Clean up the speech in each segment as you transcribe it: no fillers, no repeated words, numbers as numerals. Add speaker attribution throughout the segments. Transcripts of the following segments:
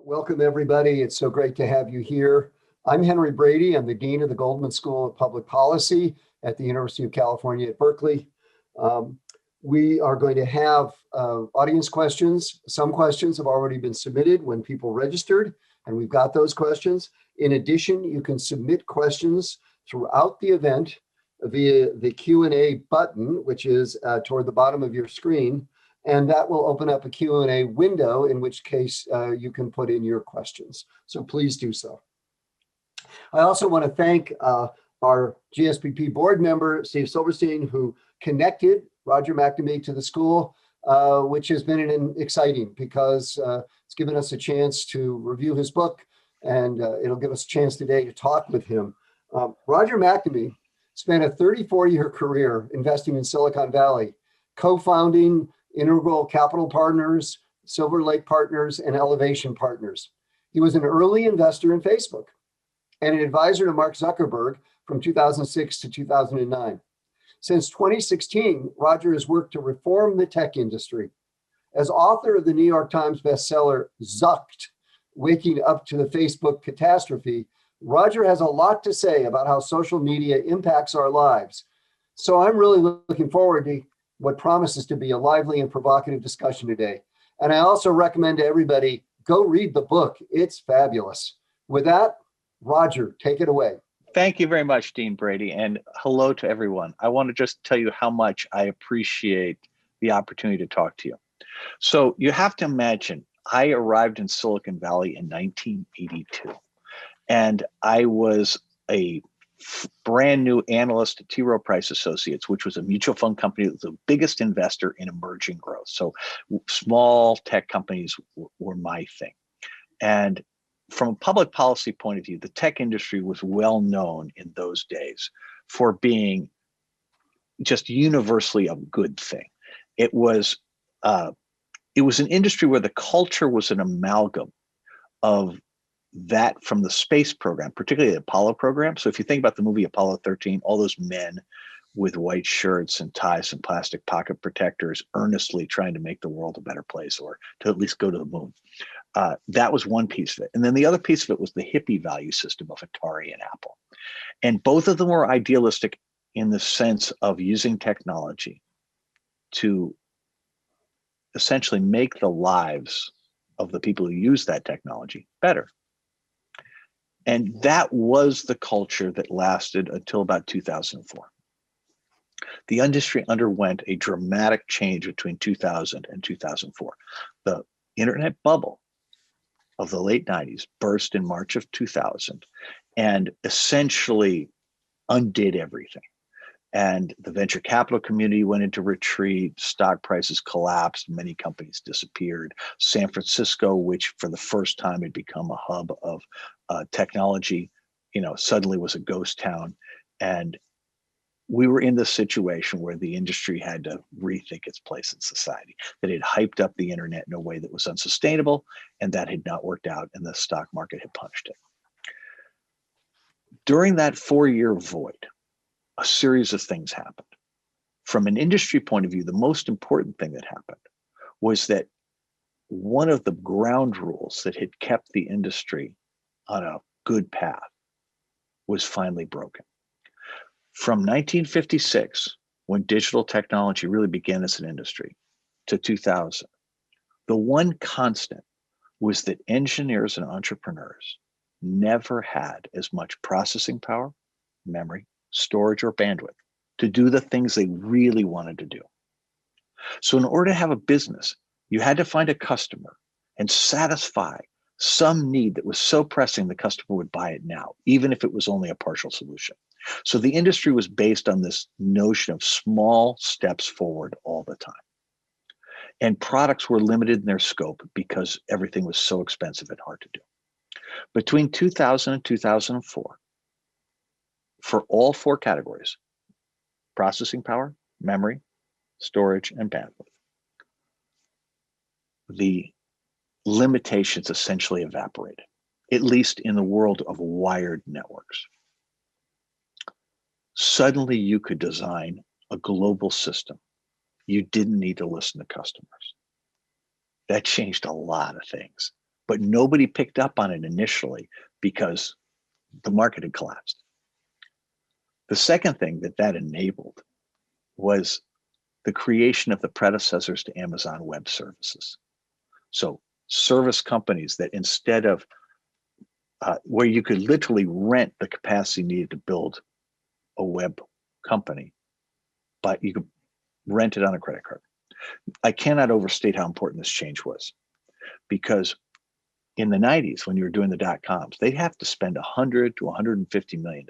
Speaker 1: Welcome, everybody. It's so great to have you here. I'm Henry Brady. I'm the Dean of the Goldman School of Public Policy at the University of California at Berkeley. Um, we are going to have audience questions. Some questions have already been submitted when people registered, and we've got those questions. In addition, you can submit questions throughout the event via the Q&A button, which is toward the bottom of your screen. And that will open up a Q&A window, in which case you can put in your questions. So please do so. I also want to thank our GSPP board member, Steve Silverstein, who connected Roger McNamee to the school, which has been exciting because it's given us a chance to review his book, and it'll give us a chance today to talk with him. Roger McNamee spent a 34-year career investing in Silicon Valley, co-founding Integral Capital Partners, Silver Lake Partners, and Elevation Partners. He was an early investor in Facebook and an advisor to Mark Zuckerberg from 2006 to 2009. Since 2016, Roger has worked to reform the tech industry. As author of the New York Times bestseller, Zucked, Waking Up to the Facebook Catastrophe, Roger has a lot to say about how social media impacts our lives. So I'm really looking forward to what promises to be a lively and provocative discussion today. And I also recommend to everybody, go read the book. It's fabulous. With that, Roger, take it away.
Speaker 2: Thank you very much, Dean Brady, and hello to everyone. I want to just tell you how much I appreciate the opportunity to talk to you. So you have to imagine, I arrived in Silicon Valley in 1982, and I was a brand new analyst at T. Rowe Price Associates, which was a mutual fund company that was the biggest investor in emerging growth. So small tech companies were my thing. And from a public policy point of view, the tech industry was well known in those days for being just universally a good thing. It was an industry where the culture was an amalgam of that from the space program, particularly the Apollo program. So if you think about the movie Apollo 13, all those men with white shirts and ties and plastic pocket protectors earnestly trying to make the world a better place, or to at least go to the moon. That was one piece of it. And then the other piece of it was the hippie value system of Atari and Apple. And both of them were idealistic in the sense of using technology to essentially make the lives of the people who use that technology better. And that was the culture that lasted until about 2004. The industry underwent a dramatic change between 2000 and 2004. The internet bubble of the late 90s burst in March of 2000 and essentially undid everything. And the venture capital community went into retreat, stock prices collapsed, many companies disappeared. San Francisco, which for the first time had become a hub of technology, suddenly was a ghost town. And we were in this situation where the industry had to rethink its place in society, that it hyped up the internet in a way that was unsustainable, and that had not worked out, and the stock market had punished it. During that 4-year void, a series of things happened. From an industry point of view, the most important thing that happened was that one of the ground rules that had kept the industry on a good path was finally broken. From 1956, when digital technology really began as an industry, to 2000, the one constant was that engineers and entrepreneurs never had as much processing power, memory, storage, or bandwidth to do the things they really wanted to do. So in order to have a business, you had to find a customer and satisfy some need that was so pressing the customer would buy it now, even if it was only a partial solution. So the industry was based on this notion of small steps forward all the time. And products were limited in their scope because everything was so expensive and hard to do. Between 2000 and 2004, for all 4 categories, processing power, memory, storage, and bandwidth, the limitations essentially evaporated, at least in the world of wired networks. Suddenly you could design a global system. You didn't need to listen to customers. That changed a lot of things. but nobody picked up on it initially because the market had collapsed. The second thing that enabled was the creation of the predecessors to Amazon Web Services. So service companies that instead of where you could literally rent the capacity needed to build a web company, but you could rent it on a credit card. I cannot overstate how important this change was, because in the 90s, when you were doing the dot-coms, they'd have to spend $100 to $150 million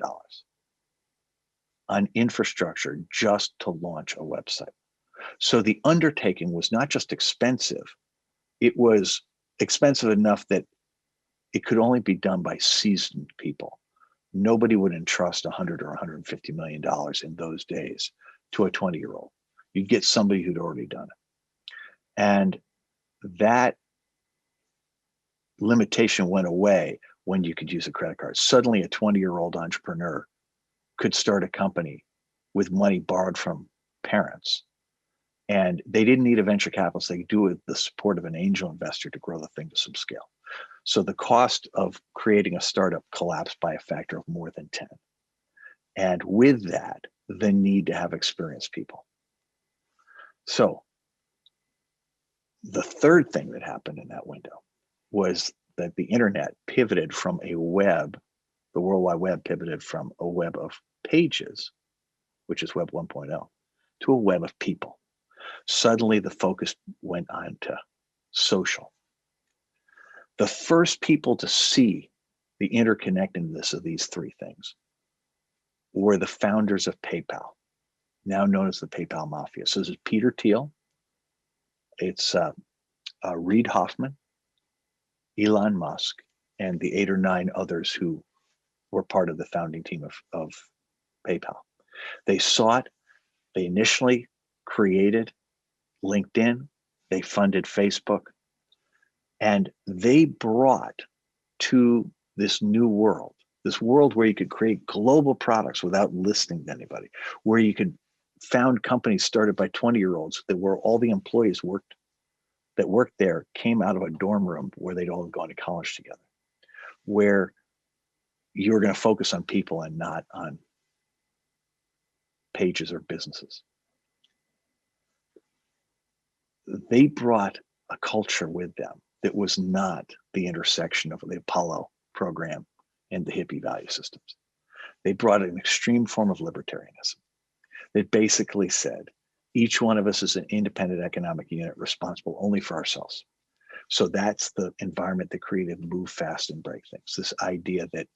Speaker 2: on infrastructure just to launch a website. So the undertaking was not just expensive, it was expensive enough that it could only be done by seasoned people. Nobody would entrust $100 or $150 million in those days to a 20-year-old. You'd get somebody who'd already done it. And that limitation went away when you could use a credit card. Suddenly a 20-year-old entrepreneur could start a company with money borrowed from parents. And they didn't need a venture capitalist. They could do it with the support of an angel investor to grow the thing to some scale. So the cost of creating a startup collapsed by a factor of more than 10. And with that, the need to have experienced people. So the third thing that happened in that window was that the internet pivoted from a web, the World Wide Web pivoted from a web of pages, which is Web 1.0, to a web of people. Suddenly the focus went on to social. The first people to see the interconnectedness of these three things were the founders of PayPal, now known as the PayPal Mafia. So this is Peter Thiel, it's Reid Hoffman, Elon Musk, and the 8 or 9 others who were part of the founding team of PayPal. They initially created LinkedIn, they funded Facebook, and they brought to this new world, this world where you could create global products without listening to anybody, where you could found companies started by 20-year-olds that were all the employees that worked there came out of a dorm room where they'd all gone to college together, where you were going to focus on people and not on pages or businesses. They brought a culture with them that was not the intersection of the Apollo program and the hippie value systems. They brought an extreme form of libertarianism that basically said, each one of us is an independent economic unit responsible only for ourselves. So that's the environment that created move fast and break things. This idea that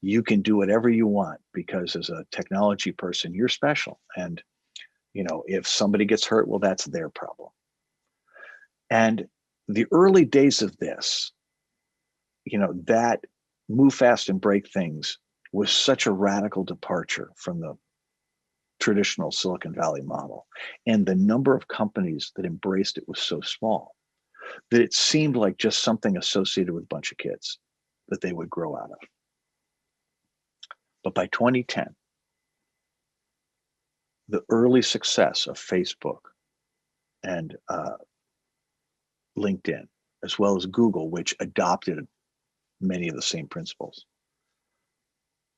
Speaker 2: you can do whatever you want because as a technology person, you're special. And, if somebody gets hurt, well, that's their problem. And the early days of this, that move fast and break things was such a radical departure from the traditional Silicon Valley model. And the number of companies that embraced it was so small that it seemed like just something associated with a bunch of kids that they would grow out of. But by 2010, the early success of Facebook and LinkedIn, as well as Google, which adopted many of the same principles,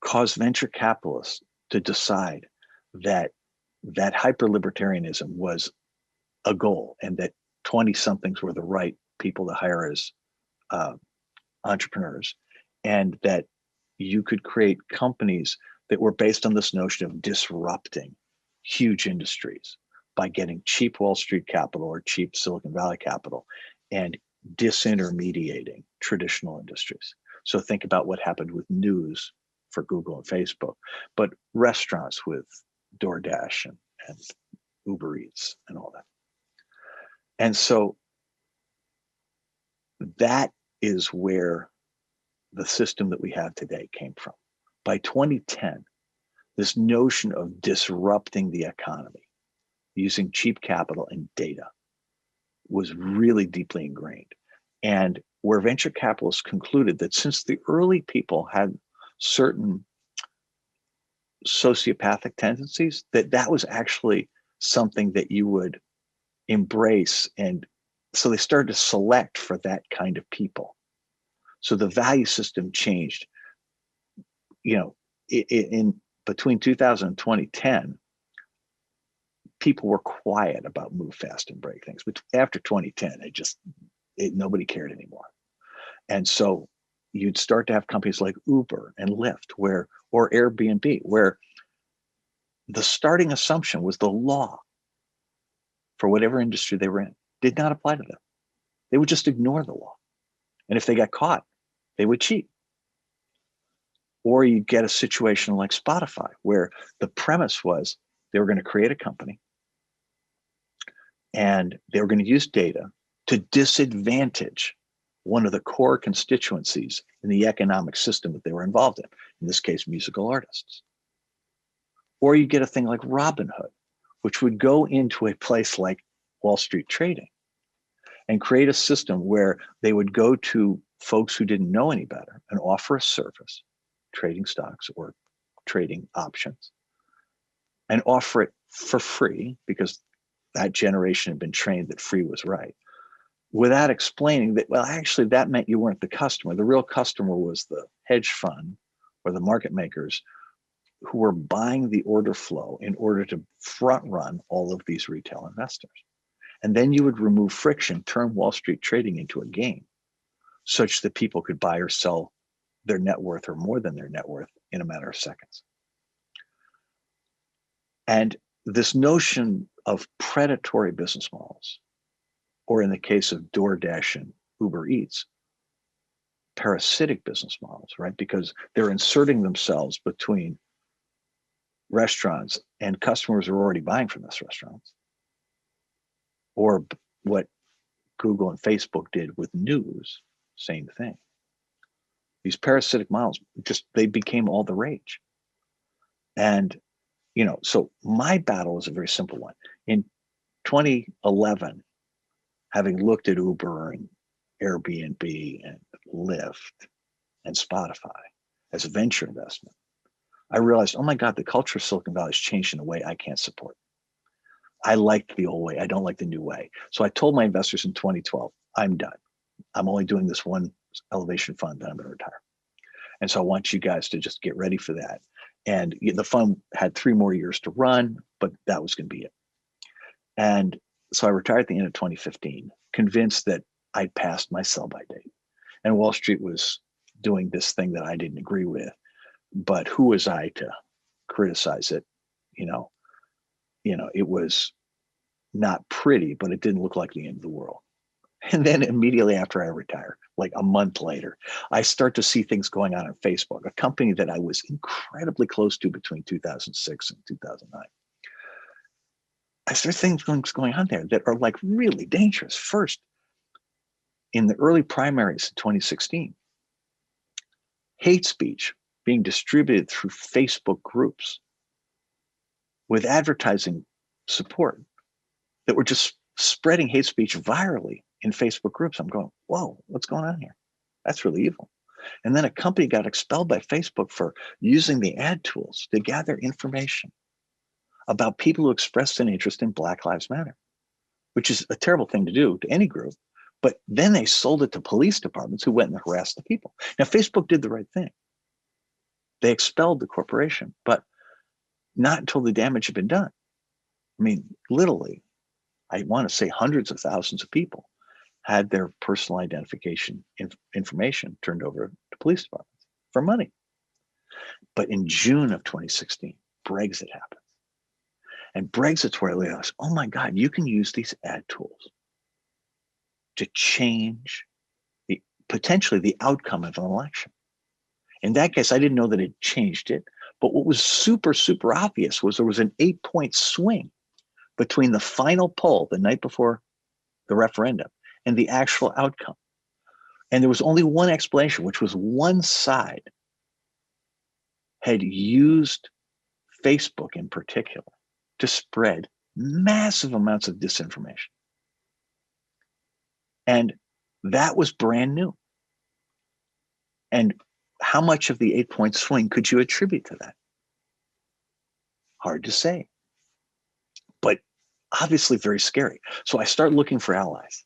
Speaker 2: caused venture capitalists to decide that hyper-libertarianism was a goal and that 20-somethings were the right people to hire as entrepreneurs, and that you could create companies that were based on this notion of disrupting huge industries by getting cheap Wall Street capital or cheap Silicon Valley capital and disintermediating traditional industries. So think about what happened with news for Google and Facebook, but restaurants with DoorDash and Uber Eats and all that. And so that is where the system that we have today came from. By 2010, this notion of disrupting the economy using cheap capital and data was really deeply ingrained. And where venture capitalists concluded that since the early people had certain sociopathic tendencies, that was actually something that you would embrace. And so they started to select for that kind of people So the value system changed. You know, in between 2000 and 2010, people were quiet about move fast and break things. But after 2010, nobody cared anymore. And so you'd start to have companies like Uber and Lyft, or Airbnb, where the starting assumption was the law for whatever industry they were in did not apply to them. They would just ignore the law. And if they got caught, they would cheat. Or you get a situation like Spotify, where the premise was they were going to create a company and they were going to use data to disadvantage one of the core constituencies in the economic system that they were involved in this case, musical artists. Or you get a thing like Robinhood, which would go into a place like Wall Street trading and create a system where they would go to folks who didn't know any better and offer a service, trading stocks or trading options, and offer it for free because that generation had been trained that free was right, without explaining that, well, actually that meant you weren't the customer. The real customer was the hedge fund or the market makers who were buying the order flow in order to front run all of these retail investors. And then you would remove friction, turn Wall Street trading into a game such that people could buy or sell their net worth or more than their net worth in a matter of seconds. And this notion of predatory business models, or in the case of DoorDash and Uber Eats, parasitic business models, right? Because they're inserting themselves between restaurants and customers who are already buying from those restaurants. Or what Google and Facebook did with news, same thing. These parasitic models, they became all the rage. And, so my battle is a very simple one. In 2011, having looked at Uber and Airbnb and Lyft and Spotify as a venture investment, I realized, oh my God, the culture of Silicon Valley has changed in a way I can't support. I like the old way. I don't like the new way. So I told my investors in 2012, I'm done. I'm only doing this one elevation fund, then I'm going to retire. And so I want you guys to just get ready for that. And the fund had 3 more years to run, but that was going to be it. And so I retired at the end of 2015, convinced that I'd passed my sell-by date. And Wall Street was doing this thing that I didn't agree with. But who was I to criticize it? It was not pretty, but it didn't look like the end of the world. And then immediately after I retire, like a month later, I start to see things going on Facebook, a company that I was incredibly close to between 2006 and 2009. I start things going on there that are like really dangerous. First, in the early primaries in 2016, hate speech being distributed through Facebook groups with advertising support that were just spreading hate speech virally in Facebook groups. I'm going, whoa, what's going on here? That's really evil. And then a company got expelled by Facebook for using the ad tools to gather information about people who expressed an interest in Black Lives Matter, which is a terrible thing to do to any group. But then they sold it to police departments who went and harassed the people. Now, Facebook did the right thing. They expelled the corporation, but not until the damage had been done. I mean, literally, I want to say hundreds of thousands of people had their personal identification information turned over to police departments for money. But in June of 2016, Brexit happened. And Brexit's where I realized, oh my God, you can use these ad tools to change potentially the outcome of an election. In that case, I didn't know that it changed it. But what was super, super obvious was there was an 8-point swing between the final poll the night before the referendum and the actual outcome. And there was only one explanation, which was one side had used Facebook in particular to spread massive amounts of disinformation. And that was brand new. And how much of the 8-point swing could you attribute to that? Hard to say, but obviously very scary. So I start looking for allies.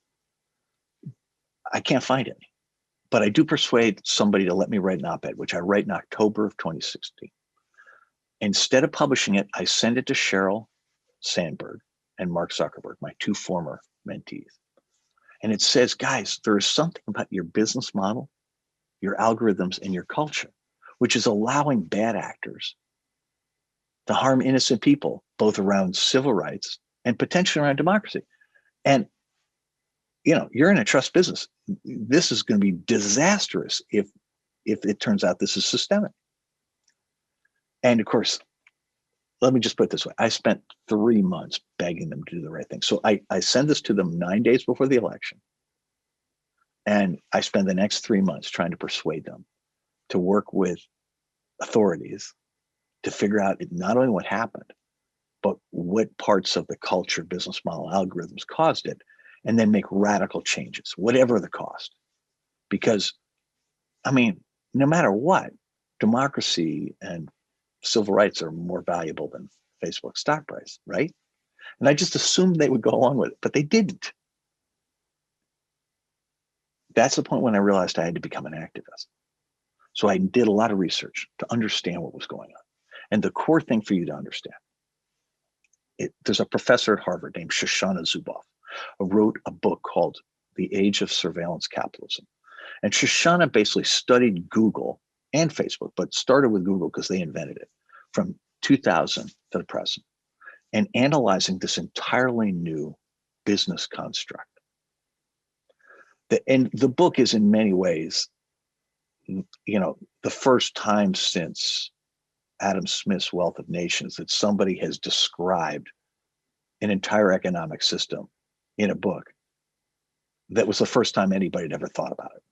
Speaker 2: I can't find any. but I do persuade somebody to let me write an op-ed, which I write in October of 2016. Instead of publishing it, I send it to Sheryl Sandberg and Mark Zuckerberg, my two former mentees. And it says, guys, there is something about your business model, your algorithms, and your culture, which is allowing bad actors to harm innocent people, both around civil rights and potentially around democracy. And you're in a trust business. This is going to be disastrous if it turns out this is systemic. And of course, let me just put it this way. I spent 3 months begging them to do the right thing. So I send this to them 9 days before the election. And I spend the next 3 months trying to persuade them to work with authorities to figure out not only what happened, but what parts of the culture, business model, algorithms caused it, and then make radical changes, whatever the cost. Because, I mean, no matter what, democracy and civil rights are more valuable than Facebook's stock price, right? And I just assumed they would go along with it, but they didn't. That's the point when I realized I had to become an activist. So I did a lot of research to understand what was going on. And the core thing for you to understand, there's a professor at Harvard named Shoshana Zuboff who wrote a book called The Age of Surveillance Capitalism. And Shoshana basically studied Google and Facebook, but started with Google because they invented it, from 2000 to the present, and analyzing this entirely new business construct. And the book is in many ways, the first time since Adam Smith's Wealth of Nations that somebody has described an entire economic system in a book. That was the first time anybody had ever thought about it.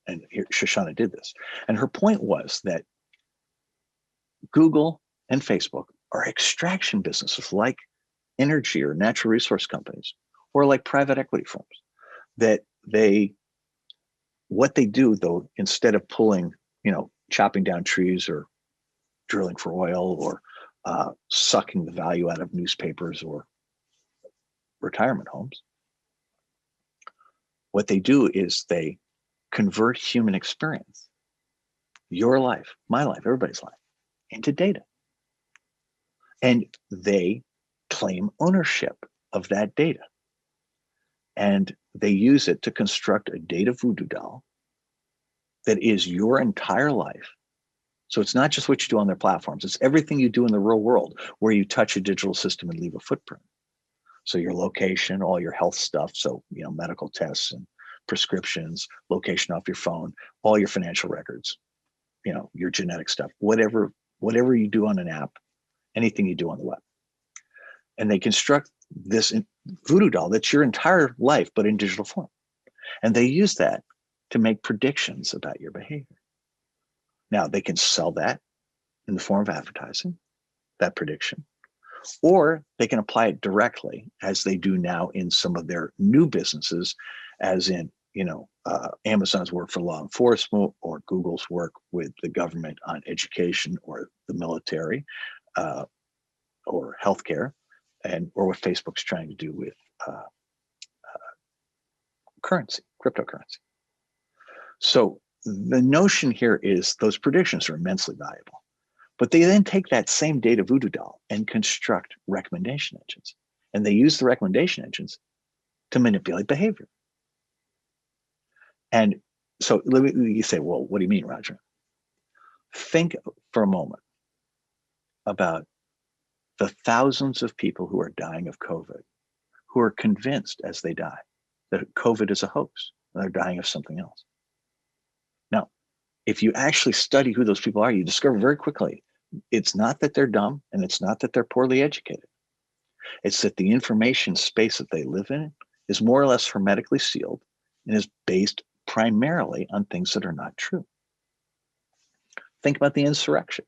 Speaker 2: And here, Shoshana did this. And her point was that Google and Facebook are extraction businesses like energy or natural resource companies, or like private equity firms, that what they do though, instead of pulling, chopping down trees or drilling for oil or sucking the value out of newspapers or retirement homes, what they do is they convert human experience, your life, my life, everybody's life, into data. And they claim ownership of that data. And they use it to construct a data voodoo doll that is your entire life. So it's not just what you do on their platforms, it's everything you do in the real world where you touch a digital system and leave a footprint. So your location, all your health stuff, so medical tests and prescriptions, location off your phone, all your financial records, your genetic stuff, whatever you do on an app, anything you do on the web. And they construct this voodoo doll that's your entire life, but in digital form. And they use that to make predictions about your behavior. Now, they can sell that in the form of advertising, that prediction, or they can apply it directly, as they do now in some of their new businesses, as in, Amazon's work for law enforcement, or Google's work with the government on education or the military, or healthcare, or what Facebook's trying to do with currency, cryptocurrency. So the notion here is those predictions are immensely valuable, but they then take that same data voodoo doll and construct recommendation engines. And they use the recommendation engines to manipulate behavior. And so you say, well, what do you mean, Roger? Think for a moment about the thousands of people who are dying of COVID, who are convinced as they die that COVID is a hoax, and they're dying of something else. Now, if you actually study who those people are, you discover very quickly, it's not that they're dumb, and it's not that they're poorly educated. It's that the information space that they live in is more or less hermetically sealed and is based primarily on things that are not true. Think about the insurrection.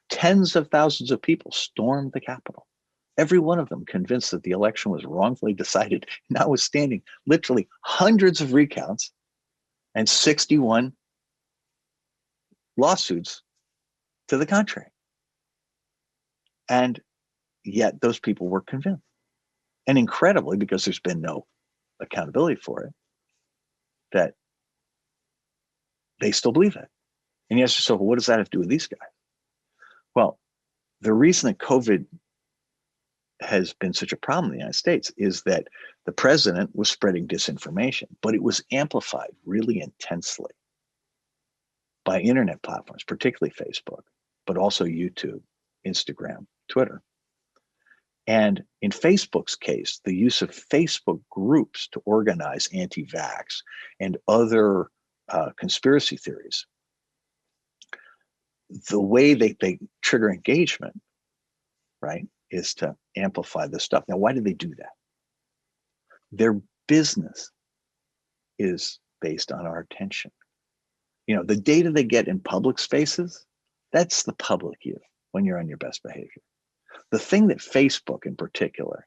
Speaker 2: Tens of thousands of people stormed the Capitol. Every one of them convinced that the election was wrongfully decided, notwithstanding literally hundreds of recounts and 61 lawsuits to the contrary. And yet those people were convinced. And incredibly, because there's been no accountability for it, that they still believe it. And you ask yourself, well, what does that have to do with these guys? Well, the reason that COVID has been such a problem in the United States is that the president was spreading disinformation, but it was amplified really intensely by internet platforms, particularly Facebook, but also YouTube, Instagram, Twitter. And in Facebook's case, the use of Facebook groups to organize anti-vax and other conspiracy theories, the way they trigger engagement, right, is to amplify this stuff. Now, why do they do that? Their business is based on our attention. You know, the data they get in public spaces, that's the public you when you're on your best behavior. The thing that Facebook in particular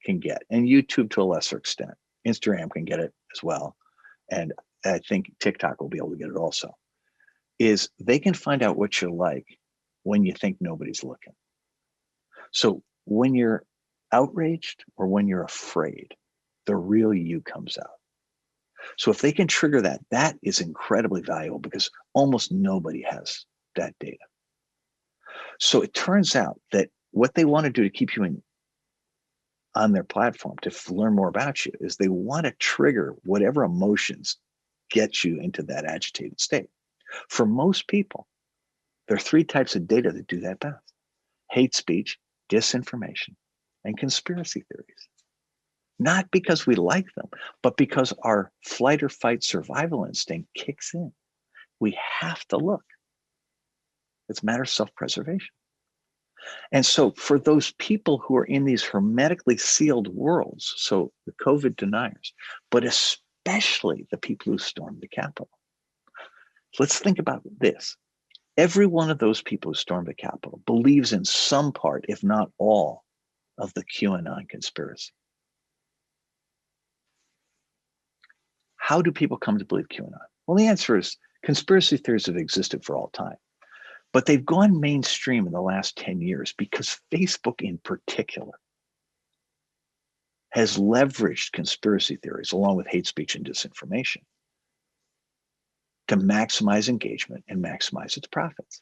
Speaker 2: can get, and YouTube to a lesser extent, Instagram can get it as well, and I think TikTok will be able to get it also, is they can find out what you're like when you think nobody's looking. So when you're outraged or when you're afraid, the real you comes out. So if they can trigger that, that is incredibly valuable because almost nobody has that data. So it turns out that what they want to do to keep you on their platform to learn more about you is they want to trigger whatever emotions get you into that agitated state. For most people, there are three types of data that do that best: hate speech, disinformation, and conspiracy theories. Not because we like them, but because our flight or fight survival instinct kicks in. We have to look. It's a matter of self-preservation. And so for those people who are in these hermetically sealed worlds, so the COVID deniers, but especially the people who stormed the Capitol, let's think about this. Every one of those people who stormed the Capitol believes in some part, if not all, of the QAnon conspiracy. How do people come to believe QAnon? Well, the answer is conspiracy theories have existed for all time, but they've gone mainstream in the last 10 years because Facebook in particular has leveraged conspiracy theories along with hate speech and disinformation to maximize engagement and maximize its profits.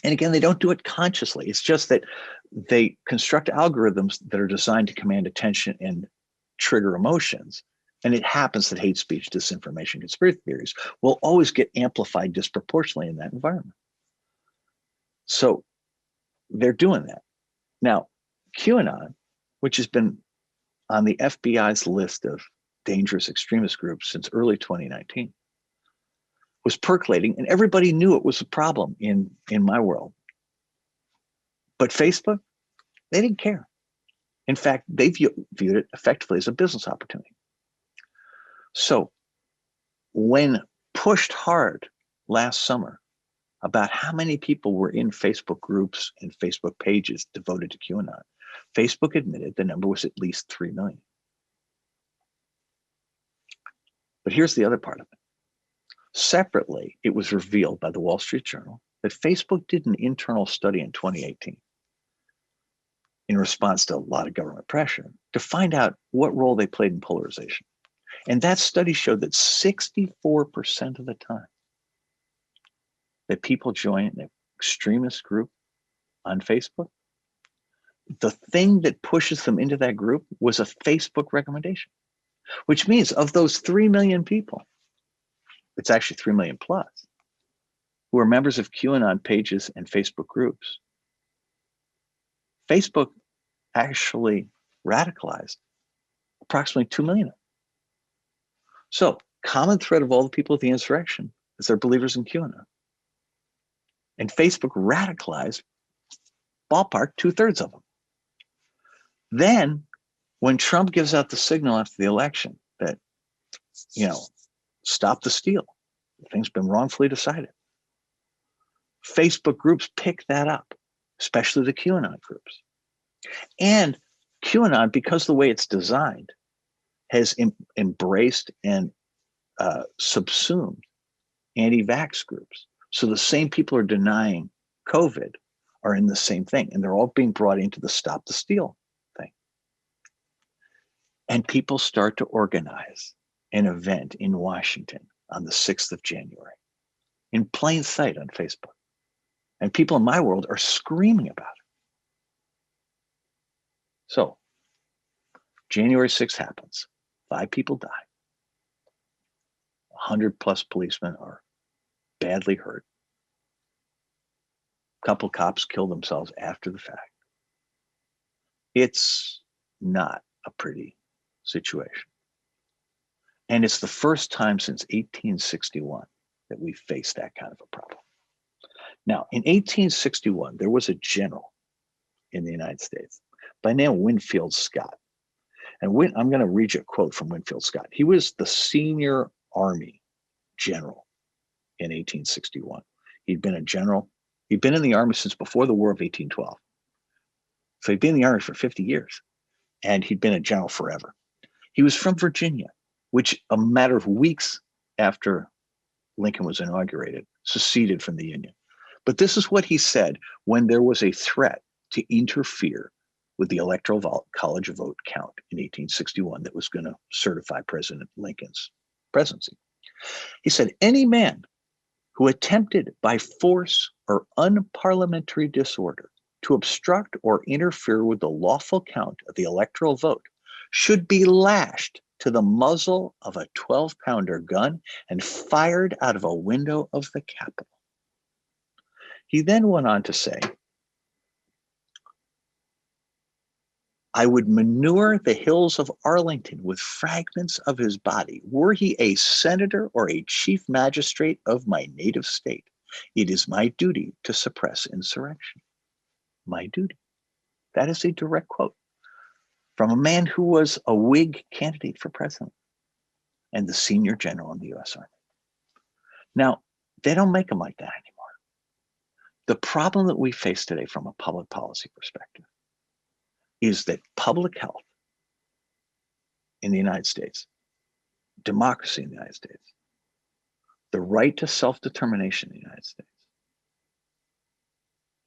Speaker 2: And again, they don't do it consciously. It's just that they construct algorithms that are designed to command attention and trigger emotions. And it happens that hate speech, disinformation, conspiracy theories will always get amplified disproportionately in that environment. So they're doing that. Now, QAnon, which has been on the FBI's list of dangerous extremist groups since early 2019, was percolating, and everybody knew it was a problem in my world. But Facebook, they didn't care. In fact, they viewed it effectively as a business opportunity. So when pushed hard last summer about how many people were in Facebook groups and Facebook pages devoted to QAnon, Facebook admitted the number was at least 3 million. But here's the other part of it. Separately, it was revealed by the Wall Street Journal that Facebook did an internal study in 2018 in response to a lot of government pressure to find out what role they played in polarization. And that study showed that 64% of the time that people join an extremist group on Facebook, the thing that pushes them into that group was a Facebook recommendation, which means of those 3 million people, it's actually 3 million plus, who are members of QAnon pages and Facebook groups. Facebook actually radicalized approximately 2 million. So, common thread of all the people at the insurrection is they're believers in QAnon. And Facebook radicalized ballpark 2/3 of them. Then, when Trump gives out the signal after the election that, stop the steal, things been wrongfully decided, Facebook groups pick that up, especially the QAnon groups. And QAnon, because the way it's designed, has embraced and subsumed anti-vax groups. So the same people who are denying COVID are in the same thing, and they're all being brought into the stop the steal thing. And people start to organize an event in Washington on the 6th of January, in plain sight on Facebook. And people in my world are screaming about it. So January 6th happens. 5 people die. 100+ policemen are badly hurt. A couple cops kill themselves after the fact. It's not a pretty situation. And it's the first time since 1861 that we faced that kind of a problem. Now, in 1861, there was a general in the United States by the name of Winfield Scott. And I'm going to read you a quote from Winfield Scott. He was the senior Army general in 1861. He'd been a general. He'd been in the Army since before the War of 1812. So he'd been in the Army for 50 years, and he'd been a general forever. He was from Virginia, which a matter of weeks after Lincoln was inaugurated, seceded from the Union. But this is what he said when there was a threat to interfere with the Electoral College vote count in 1861 that was going to certify President Lincoln's presidency. He said, any man who attempted by force or unparliamentary disorder to obstruct or interfere with the lawful count of the electoral vote should be lashed to the muzzle of a 12-pounder gun and fired out of a window of the Capitol. He then went on to say, I would manure the hills of Arlington with fragments of his body, were he a senator or a chief magistrate of my native state. It is my duty to suppress insurrection. My duty. That is a direct quote from a man who was a Whig candidate for president and the senior general in the U.S. Army. Now, they don't make them like that anymore. The problem that we face today from a public policy perspective is that public health in the United States, democracy in the United States, the right to self-determination in the United States,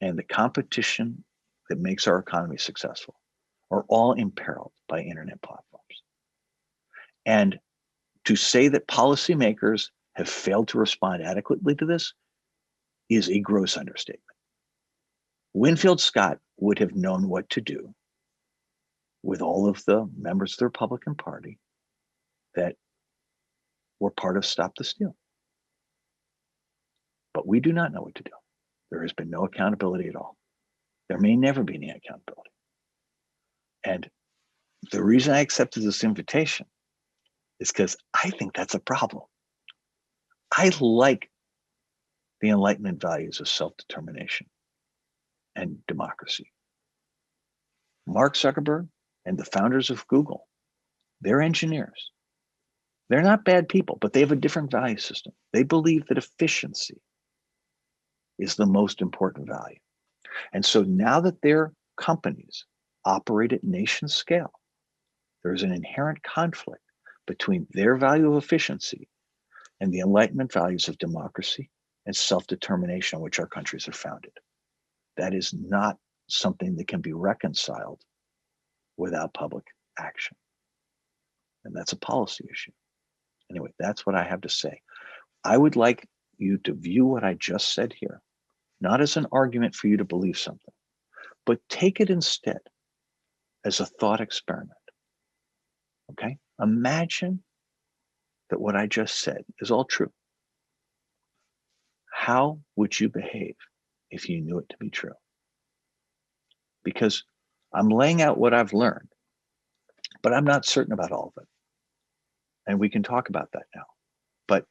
Speaker 2: and the competition that makes our economy successful are all imperiled by internet platforms. And to say that policymakers have failed to respond adequately to this is a gross understatement. Winfield Scott would have known what to do with all of the members of the Republican Party that were part of Stop the Steal. But we do not know what to do. There has been no accountability at all. There may never be any accountability. And the reason I accepted this invitation is because I think that's a problem. I like the Enlightenment values of self-determination and democracy. Mark Zuckerberg and the founders of Google, they're engineers. They're not bad people, but they have a different value system. They believe that efficiency is the most important value. And so now that their companies operate at nation scale, there is an inherent conflict between their value of efficiency and the Enlightenment values of democracy and self-determination on which our countries are founded. That is not something that can be reconciled without public action. And that's a policy issue. Anyway, that's what I have to say. I would like you to view what I just said here, not as an argument for you to believe something, but take it instead as a thought experiment. Okay? Imagine that what I just said is all true. How would you behave if you knew it to be true? Because I'm laying out what I've learned, but I'm not certain about all of it. And we can talk about that now. But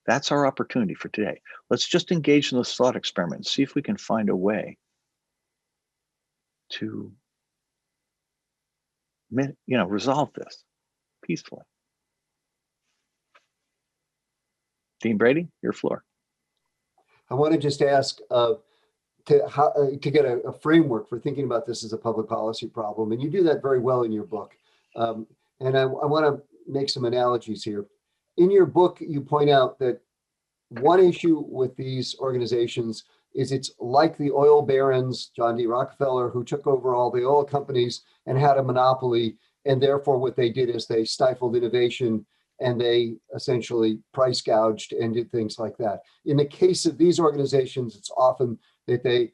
Speaker 2: that's our opportunity for today. Let's just engage in this thought experiment and see if we can find a way to, resolve this peacefully. Dean Brady, your floor.
Speaker 1: I want to just ask to get a framework for thinking about this as a public policy problem. And you do that very well in your book. And I want to make some analogies here. In your book, you point out that one issue with these organizations is it's like the oil barons, John D. Rockefeller, who took over all the oil companies and had a monopoly. And therefore, what they did is they stifled innovation and they essentially price gouged and did things like that. In the case of these organizations, it's often that they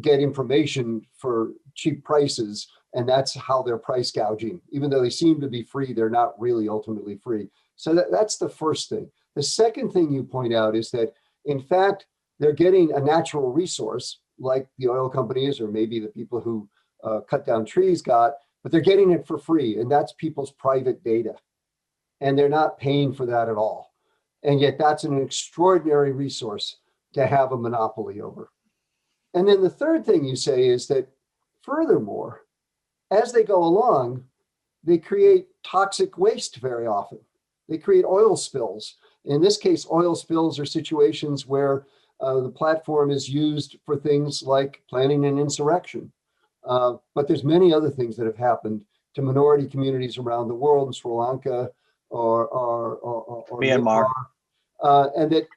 Speaker 1: get information for cheap prices, and that's how they're price gouging. Even though they seem to be free, they're not really ultimately free. So that's the first thing. The second thing you point out is that, in fact, they're getting a natural resource like the oil companies or maybe the people who cut down trees got, but they're getting it for free, and that's people's private data. And they're not paying for that at all. And yet that's an extraordinary resource to have a monopoly over. And then the third thing you say is that, furthermore, as they go along, they create toxic waste very often. They create oil spills. In this case, oil spills are situations where the platform is used for things like planning an insurrection. But there's many other things that have happened to minority communities around the world, in Sri Lanka or
Speaker 2: Myanmar.
Speaker 1: And that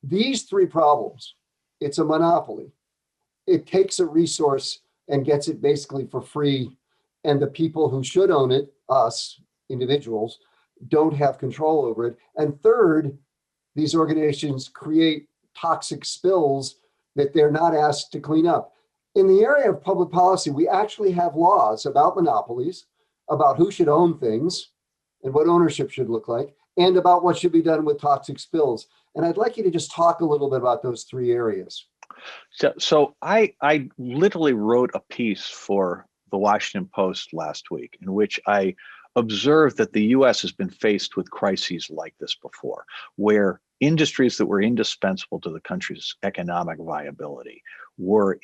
Speaker 1: these three problems, it's a monopoly. It takes a resource and gets it basically for free. And the people who should own it, us, individuals, don't have control over it. And third, these organizations create toxic spills that they're not asked to clean up. In the area of public policy, we actually have laws about monopolies, about who should own things and what ownership should look like, and about what should be done with toxic spills. And I'd like you to just talk a little bit about those three areas.
Speaker 2: So I literally wrote a piece for the Washington Post last week in which I observed that the US has been faced with crises like this before, where industries that were indispensable to the country's economic viability were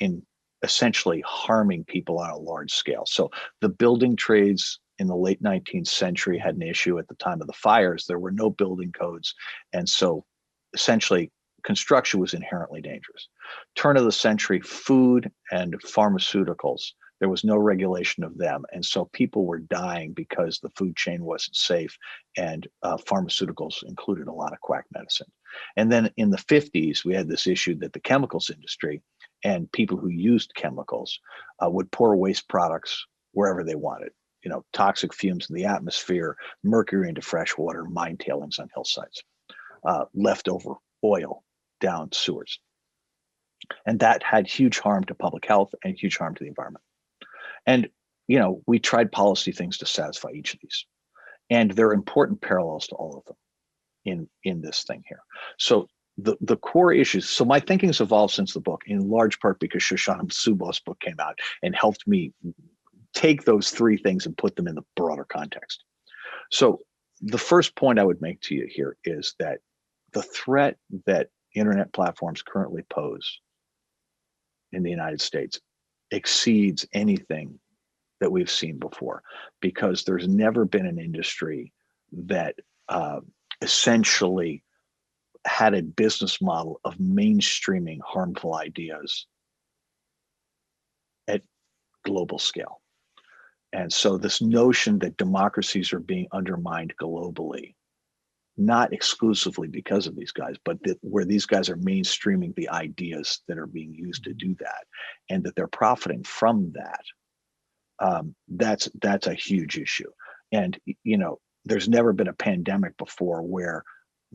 Speaker 2: essentially harming people on a large scale. So the building trades in the late 19th century had an issue at the time of the fires. There were no building codes. And so essentially construction was inherently dangerous. Turn of the century, food and pharmaceuticals, there was no regulation of them. And so people were dying because the food chain wasn't safe, and pharmaceuticals included a lot of quack medicine. And then in the 50s, we had this issue that the chemicals industry and people who used chemicals would pour waste products wherever they wanted. You know, toxic fumes in the atmosphere, mercury into fresh water, mine tailings on hillsides, leftover oil down sewers. And that had huge harm to public health and huge harm to the environment. And, you know, we tried policy things to satisfy each of these. And there are important parallels to all of them in this thing here. So the core issues, so my thinking has evolved since the book, in large part because Shoshana Zuboff's book came out and helped me take those three things and put them in the broader context. So the first point I would make to you here is that the threat that internet platforms currently pose in the United States exceeds anything that we've seen before, because there's never been an industry that essentially had a business model of mainstreaming harmful ideas at global scale. And so this notion that democracies are being undermined globally, not exclusively because of these guys, but where these guys are mainstreaming the ideas that are being used to do that, and that they're profiting from that, that's a huge issue. And, you know, there's never been a pandemic before where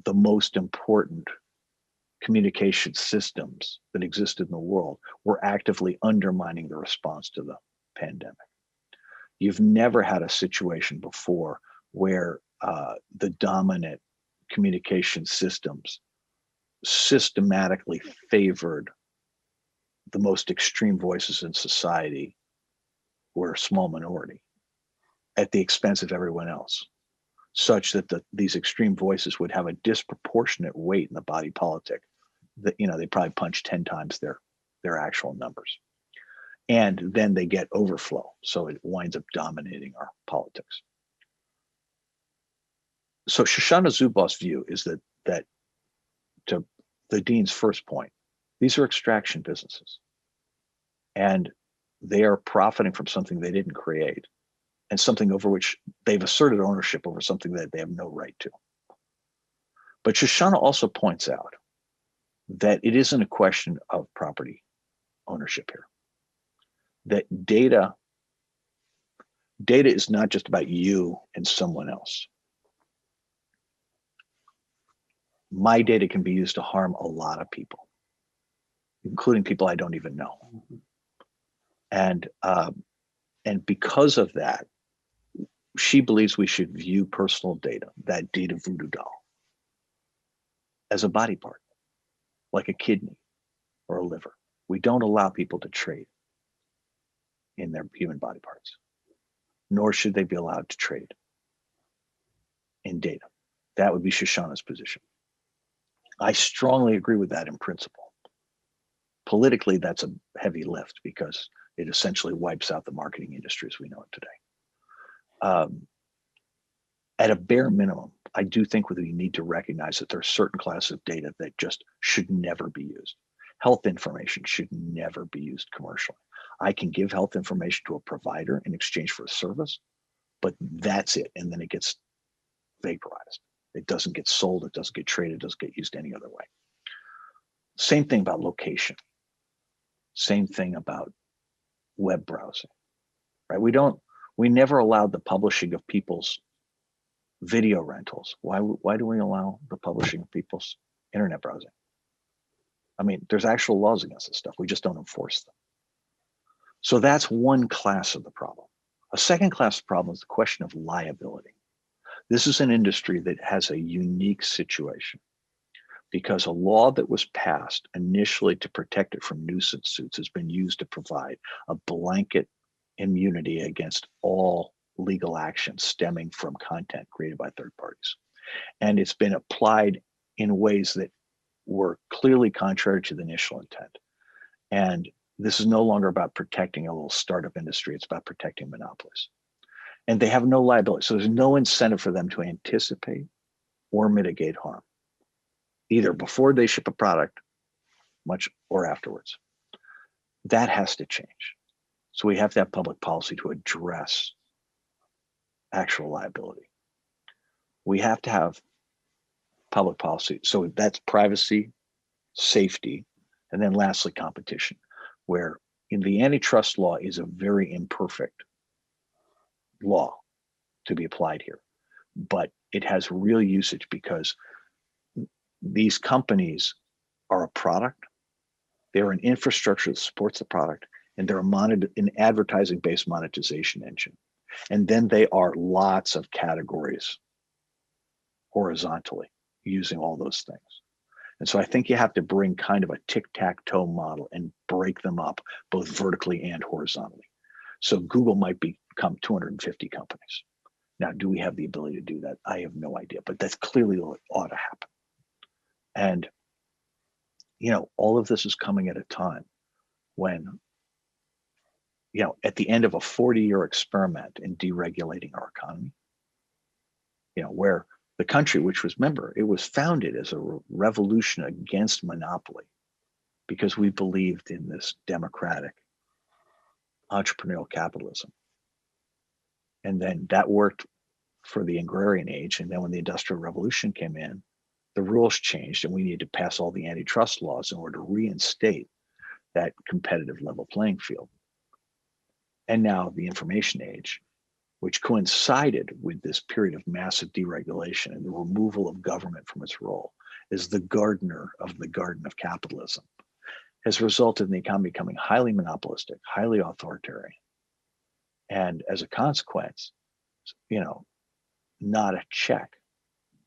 Speaker 2: the most important communication systems that existed in the world were actively undermining the response to the pandemic. You've never had a situation before where the dominant communication systems systematically favored the most extreme voices in society, who are a small minority, at the expense of everyone else, such that these extreme voices would have a disproportionate weight in the body politic. That, you know, they probably punch 10 times their actual numbers. And then they get overflow, so it winds up dominating our politics. So Shoshana Zuboff's view is that to the dean's first point, these are extraction businesses, and they are profiting from something they didn't create, and something over which they've asserted ownership over something that they have no right to. But Shoshana also points out that it isn't a question of property ownership here. That data is not just about you and someone else. my data can be used to harm a lot of people, including people I don't even know. And because of that, she believes we should view personal data, that data voodoo doll, as a body part, like a kidney or a liver. We don't allow people to trade in their human body parts, nor should they be allowed to trade in data. That would be Shoshana's position. I strongly agree with that in principle. Politically, that's a heavy lift because it essentially wipes out the marketing industry as we know it today. At a bare minimum, I do think we need to recognize that there are certain classes of data that just should never be used. Health information should never be used commercially. I can give health information to a provider in exchange for a service, but that's it. And then it gets vaporized. It doesn't get sold, it doesn't get traded, it doesn't get used any other way. Same thing about location. Same thing about web browsing, right? We never allowed the publishing of people's video rentals. Why do we allow the publishing of people's internet browsing? I mean, there's actual laws against this stuff. We just don't enforce them. So that's one class of the problem. A second class of problem is the question of liability. This is an industry that has a unique situation because a law that was passed initially to protect it from nuisance suits has been used to provide a blanket immunity against all legal action stemming from content created by third parties. And it's been applied in ways that were clearly contrary to the initial intent. And this is no longer about protecting a little startup industry, it's about protecting monopolies. And they have no liability. So there's no incentive for them to anticipate or mitigate harm, either before they ship a product, much or afterwards. That has to change. So we have to have public policy to address actual liability. We have to have public policy. So that's privacy, safety, and then lastly, competition, where in the antitrust law is a very imperfect law to be applied here, but it has real usage because these companies are a product, they're an infrastructure that supports the product, and they're an advertising-based monetization engine. And then they are lots of categories horizontally using all those things. And so I think you have to bring kind of a tic-tac-toe model and break them up both vertically and horizontally. So Google might become 250 companies. Now, do we have the ability to do that? I have no idea, but that's clearly what ought to happen. And, you know, all of this is coming at a time when, you know, at the end of a 40-year experiment in deregulating our economy, you know, where the country, which was, remember, it was founded as a revolution against monopoly because we believed in this democratic entrepreneurial capitalism. And then that worked for the agrarian age. And then when the Industrial Revolution came in, the rules changed and we needed to pass all the antitrust laws in order to reinstate that competitive level playing field. And now the information age, which coincided with this period of massive deregulation and the removal of government from its role as the gardener of the garden of capitalism, has resulted in the economy becoming highly monopolistic, highly authoritarian. And as a consequence, you know, not a check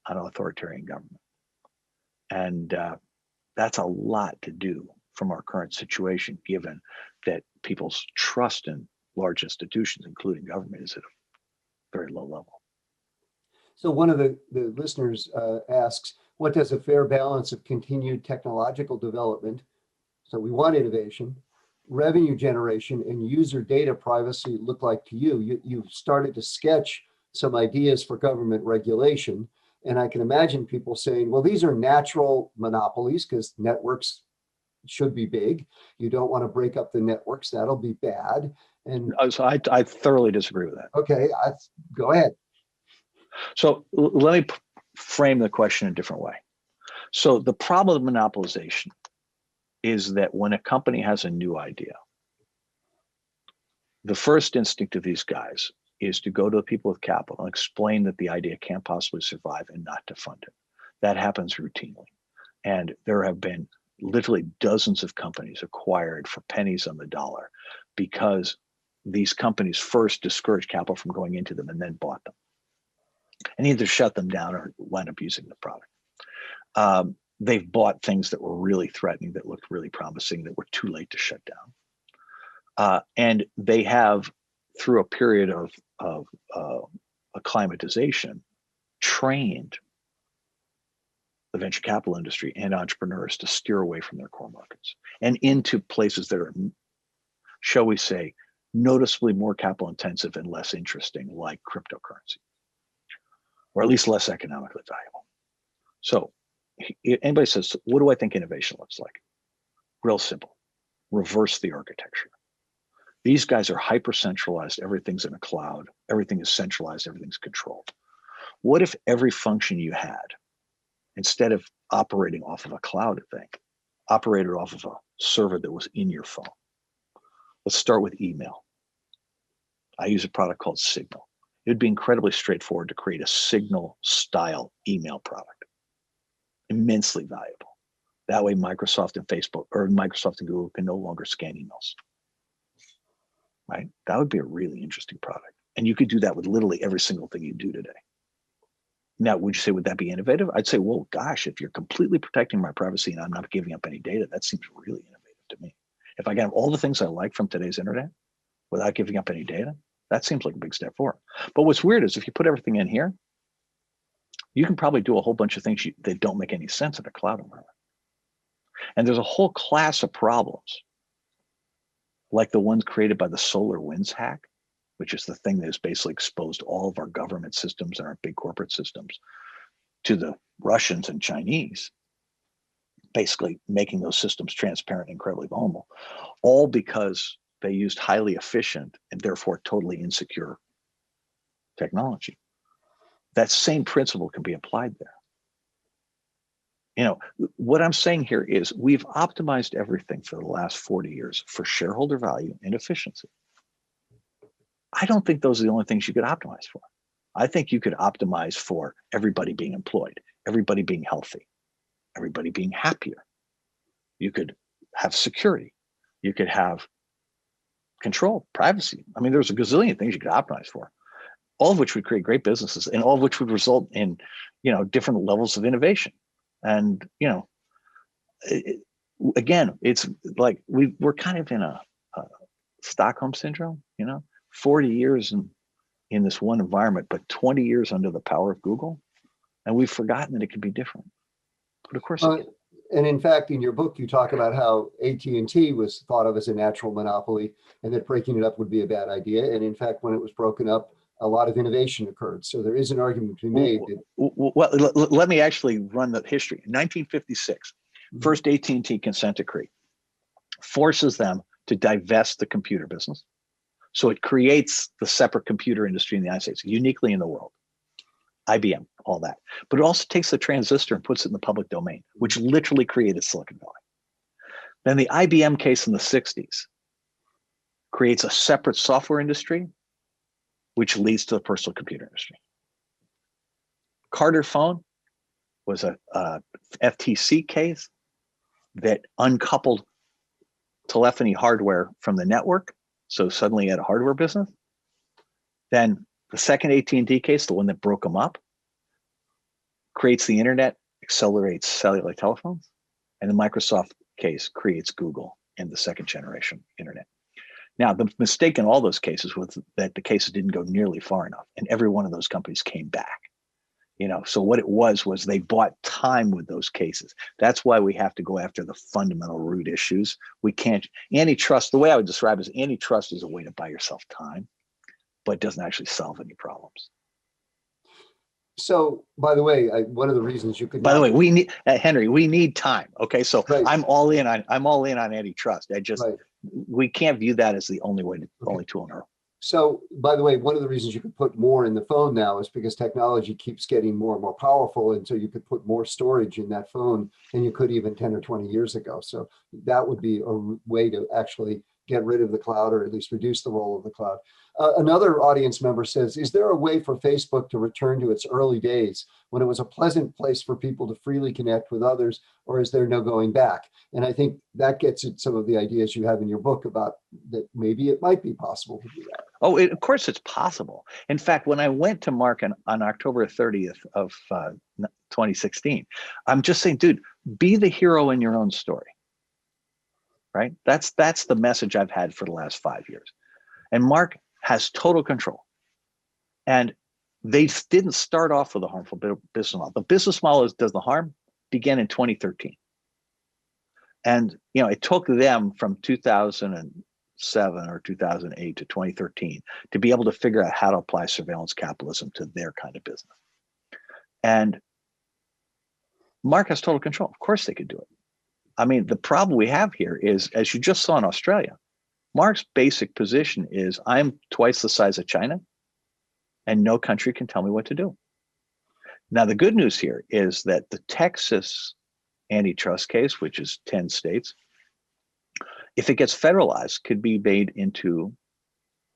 Speaker 2: on authoritarian government. And that's a lot to do from our current situation, given that people's trust in large institutions, including government, is at a very low level.
Speaker 1: So one of the listeners asks, what does a fair balance of continued technological development, so we want innovation, revenue generation, and user data privacy look like to you? You've started to sketch some ideas for government regulation. And I can imagine people saying, well, these are natural monopolies because networks should be big. You don't want to break up the networks. That'll be bad. And
Speaker 2: so I thoroughly disagree with that.
Speaker 1: Okay, go ahead.
Speaker 2: So let me frame the question a different way. So the problem of monopolization is that when a company has a new idea, the first instinct of these guys is to go to the people with capital and explain that the idea can't possibly survive and not to fund it. That happens routinely. And there have been literally dozens of companies acquired for pennies on the dollar because these companies first discouraged capital from going into them and then bought them and either shut them down or wind up using the product. They've bought things that were really threatening, that looked really promising, that were too late to shut down. And they have, through a period of acclimatization, trained the venture capital industry and entrepreneurs to steer away from their core markets and into places that are, shall we say, noticeably more capital intensive and less interesting, like cryptocurrency, or at least less economically valuable. So if anybody says, what do I think innovation looks like? Real simple, reverse the architecture. These guys are hyper centralized. Everything's in a cloud. Everything is centralized. Everything's controlled. What if every function you had, instead of operating off of a cloud thing, operated off of a server that was in your phone? Let's start with email. I use a product called Signal. It'd be incredibly straightforward to create a Signal style email product. Immensely valuable. That way Microsoft and Facebook, or Microsoft and Google, can no longer scan emails. Right? That would be a really interesting product. And you could do that with literally every single thing you do today. Now, would you say, would that be innovative? I'd say, well, gosh, if you're completely protecting my privacy and I'm not giving up any data, that seems really innovative to me. If I can have all the things I like from today's internet without giving up any data, that seems like a big step forward. But what's weird is if you put everything in here, you can probably do a whole bunch of things that don't make any sense in a cloud environment. And there's a whole class of problems, like the ones created by the SolarWinds hack, which is the thing that has basically exposed all of our government systems and our big corporate systems to the Russians and Chinese, basically making those systems transparent and incredibly vulnerable, all because they used highly efficient and therefore totally insecure technology. That same principle can be applied there. You know, what I'm saying here is we've optimized everything for the last 40 years for shareholder value and efficiency. I don't think those are the only things you could optimize for. I think you could optimize for everybody being employed, everybody being healthy, everybody being happier. You could have security. You could have control, privacy. I mean, there's a gazillion things you could optimize for, all of which would create great businesses and all of which would result in, you know, different levels of innovation. And, you know, again, it's like we're kind of in a Stockholm syndrome, you know, 40 years in this one environment, but 20 years under the power of Google. And we've forgotten that it can be different. But of course it can.
Speaker 1: And in fact, in your book, you talk about how AT&T was thought of as a natural monopoly and that breaking it up would be a bad idea. And in fact, when it was broken up, a lot of innovation occurred. So there is an argument to be made.
Speaker 2: Well, let me actually run the history. In 1956, first AT&T consent decree forces them to divest the computer business. So it creates the separate computer industry in the United States, uniquely in the world. IBM, all that. But it also takes the transistor and puts it in the public domain, which literally created Silicon Valley. Then the IBM case in the 60s creates a separate software industry, which leads to the personal computer industry. Carter phone was a FTC case that uncoupled telephony hardware from the network. So suddenly you had a hardware business. Then the second AT&T case, the one that broke them up, creates the internet, accelerates cellular telephones. And the Microsoft case creates Google and the second generation internet. Now, the mistake in all those cases was that the cases didn't go nearly far enough, and every one of those companies came back. You know, so what it was they bought time with those cases. That's why we have to go after the fundamental root issues. We can't, antitrust, the way I would describe it is antitrust is a way to buy yourself time, but it doesn't actually solve any problems.
Speaker 1: So, by the way, one of the reasons you could.
Speaker 2: By the way, we need Henry. We need time. Okay, so
Speaker 1: right.
Speaker 2: I'm all in on antitrust. We can't view that as the only way, only tool in our.
Speaker 1: So, by the way, one of the reasons you could put more in the phone now is because technology keeps getting more and more powerful, and so you could put more storage in that phone than you could even 10 or 20 years ago. So that would be a way to actually get rid of the cloud, or at least reduce the role of the cloud. Another audience member says, is there a way for Facebook to return to its early days when it was a pleasant place for people to freely connect with others, or is there no going back? And I think that gets at some of the ideas you have in your book about that maybe it might be possible to do that.
Speaker 2: Oh, of course it's possible. In fact, when I went to Mark on October 30th of 2016, I'm just saying, dude, be the hero in your own story, right? That's the message I've had for the last 5 years. And Mark has total control. And they didn't start off with a harmful business model. The business model does the harm began in 2013. And it took them from 2007 or 2008 to 2013 to be able to figure out how to apply surveillance capitalism to their kind of business. And Mark has total control. Of course they could do it. I mean, the problem we have here is, as you just saw in Australia, Mark's basic position is, I'm twice the size of China, and no country can tell me what to do. Now, the good news here is that the Texas antitrust case, which is 10 states, if it gets federalized, could be made into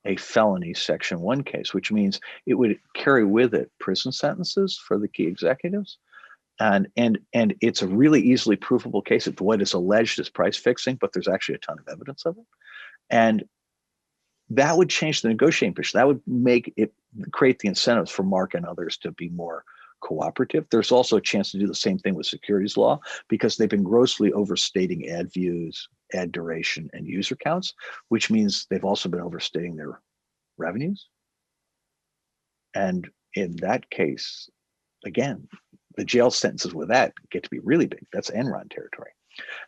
Speaker 2: a felony Section 1 case, which means it would carry with it prison sentences for the key executives. And it's a really easily provable case. What is alleged is price fixing, but there's actually a ton of evidence of it. And that would change the negotiating position. That would create the incentives for Mark and others to be more cooperative. There's also a chance to do the same thing with securities law, because they've been grossly overstating ad views, ad duration, and user counts, which means they've also been overstating their revenues. And in that case, again, the jail sentences with that get to be really big. That's Enron territory.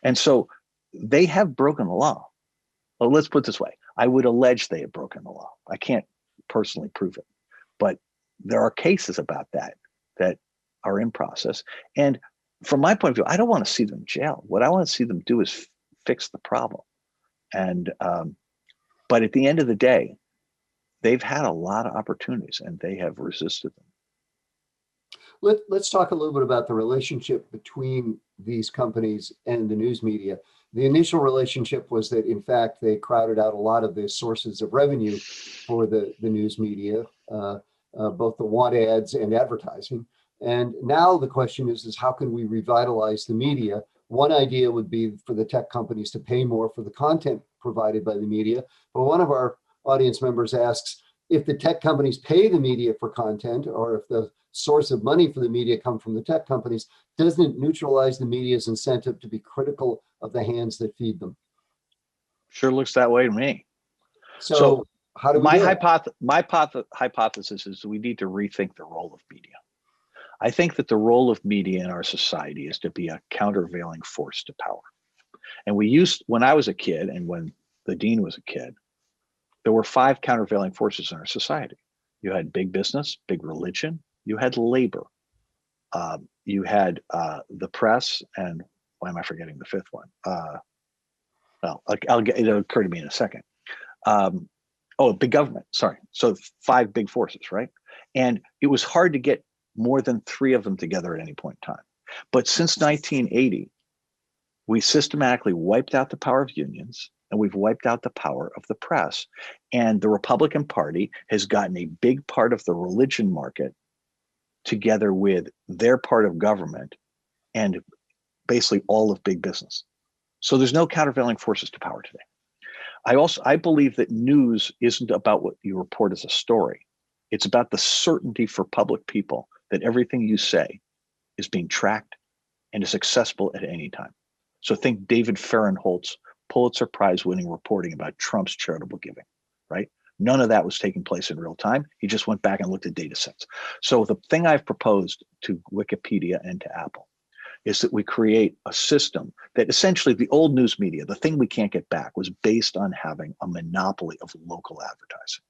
Speaker 2: And so they have broken the law. Well, let's put it this way. I would allege they have broken the law. I can't personally prove it, but there are cases about that are in process. And from my point of view, I don't want to see them in jail. What I want to see them do is fix the problem. And but at the end of the day, they've had a lot of opportunities and they have resisted them.
Speaker 1: Let's talk a little bit about the relationship between these companies and the news media. The initial relationship was that, in fact, they crowded out a lot of the sources of revenue for the news media, both the want ads and advertising. And now the question is how can we revitalize the media? One idea would be for the tech companies to pay more for the content provided by the media. But one of our audience members asks, if the tech companies pay the media for content, or if the source of money for the media come from the tech companies, doesn't it neutralize the media's incentive to be critical of the hands that feed them?
Speaker 2: Sure looks that way to me.
Speaker 1: So how do we
Speaker 2: my
Speaker 1: do it?
Speaker 2: hypothesis is we need to rethink the role of media. I think that the role of media in our society is to be a countervailing force to power. And when I was a kid and when the dean was a kid, there were 5 countervailing forces in our society. You had big business, big religion, you had labor, you had the press, and why am I forgetting the 5th one? It'll occur to me in a second. The government, sorry. So 5 big forces, right? And it was hard to get more than 3 of them together at any point in time. But since 1980, we systematically wiped out the power of unions, and we've wiped out the power of the press. And the Republican Party has gotten a big part of the religion market together with their part of government and basically all of big business. So there's no countervailing forces to power today. I believe that news isn't about what you report as a story. It's about the certainty for public people that everything you say is being tracked and is accessible at any time. So think David Fahrenholtz Pulitzer Prize winning reporting about Trump's charitable giving, right? None of that was taking place in real time. He just went back and looked at data sets. So the thing I've proposed to Wikipedia and to Apple is that we create a system that essentially the old news media, the thing we can't get back, was based on having a monopoly of local advertising.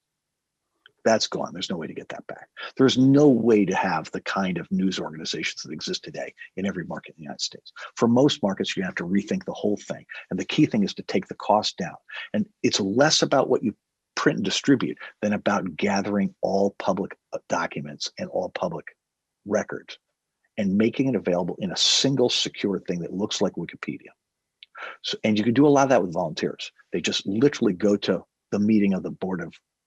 Speaker 2: That's gone. There's no way to get that back. There's no way to have the kind of news organizations that exist today in every market in the United States. For most markets, you have to rethink the whole thing. And the key thing is to take the cost down. And it's less about what you print and distribute than about gathering all public documents and all public records and making it available in a single secure thing that looks like Wikipedia. So, and you can do a lot of that with volunteers. They just literally go to the meeting of the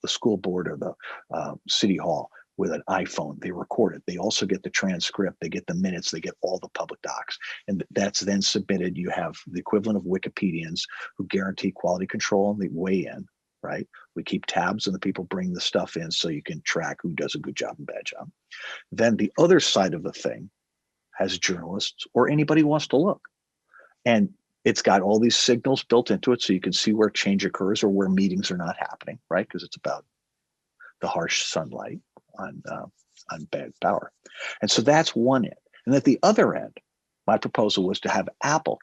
Speaker 2: school board or the city hall with an iPhone. They record it. They also get the transcript. They get the minutes. They get all the public docs. And that's then submitted. You have the equivalent of Wikipedians who guarantee quality control and they weigh in, right? We keep tabs and the people bring the stuff in so you can track who does a good job and bad job. Then the other side of the thing has journalists or anybody who wants to look. And it's got all these signals built into it so you can see where change occurs or where meetings are not happening, right? Because it's about the harsh sunlight on bad power. And so that's one end. And at the other end, my proposal was to have Apple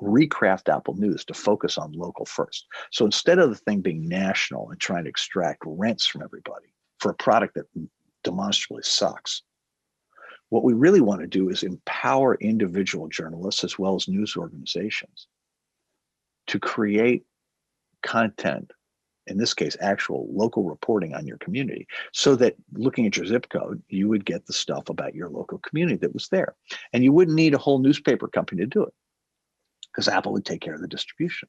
Speaker 2: recraft Apple News to focus on local first. So instead of the thing being national and trying to extract rents from everybody for a product that demonstrably sucks, what we really want to do is empower individual journalists as well as news organizations to create content, in this case, actual local reporting on your community, so that looking at your zip code, you would get the stuff about your local community that was there. And you wouldn't need a whole newspaper company to do it because Apple would take care of the distribution.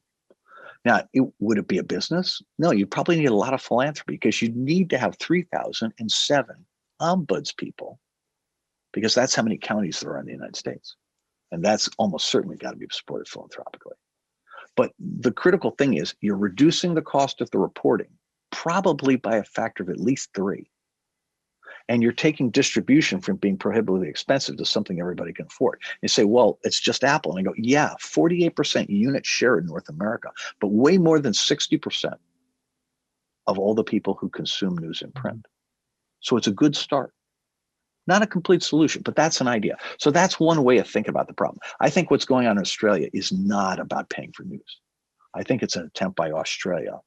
Speaker 2: Now, would it be a business? No, you probably need a lot of philanthropy because you need to have 3,007 ombuds people, because that's how many counties there are in the United States. And that's almost certainly got to be supported philanthropically. But the critical thing is you're reducing the cost of the reporting, probably by a factor of at least 3. And you're taking distribution from being prohibitively expensive to something everybody can afford. You say, well, it's just Apple. And I go, yeah, 48% unit share in North America, but way more than 60% of all the people who consume news in print. So it's a good start. Not a complete solution, but that's an idea. So that's one way of thinking about the problem. I think what's going on in Australia is not about paying for news. I think it's an attempt by Australia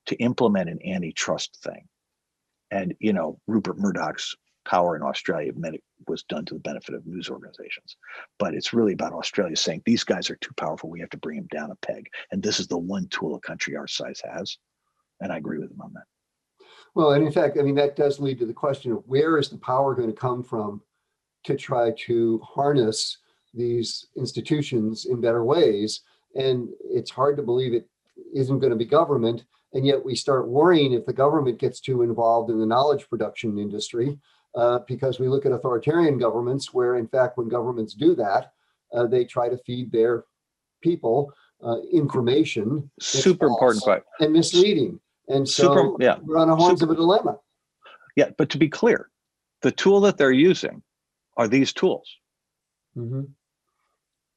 Speaker 2: to implement an antitrust thing. And, Rupert Murdoch's power in Australia was done to the benefit of news organizations. But it's really about Australia saying, these guys are too powerful. We have to bring them down a peg. And this is the one tool a country our size has. And I agree with them on that.
Speaker 1: Well, and in fact, that does lead to the question of where is the power going to come from to try to harness these institutions in better ways? And it's hard to believe it isn't going to be government. And yet we start worrying if the government gets too involved in the knowledge production industry, because we look at authoritarian governments where, in fact, when governments do that, they try to feed their people information.
Speaker 2: Super important point.
Speaker 1: And misleading. And so we're on the horns of a dilemma.
Speaker 2: Yeah, but to be clear, the tool that they're using are these tools.
Speaker 1: Mm-hmm.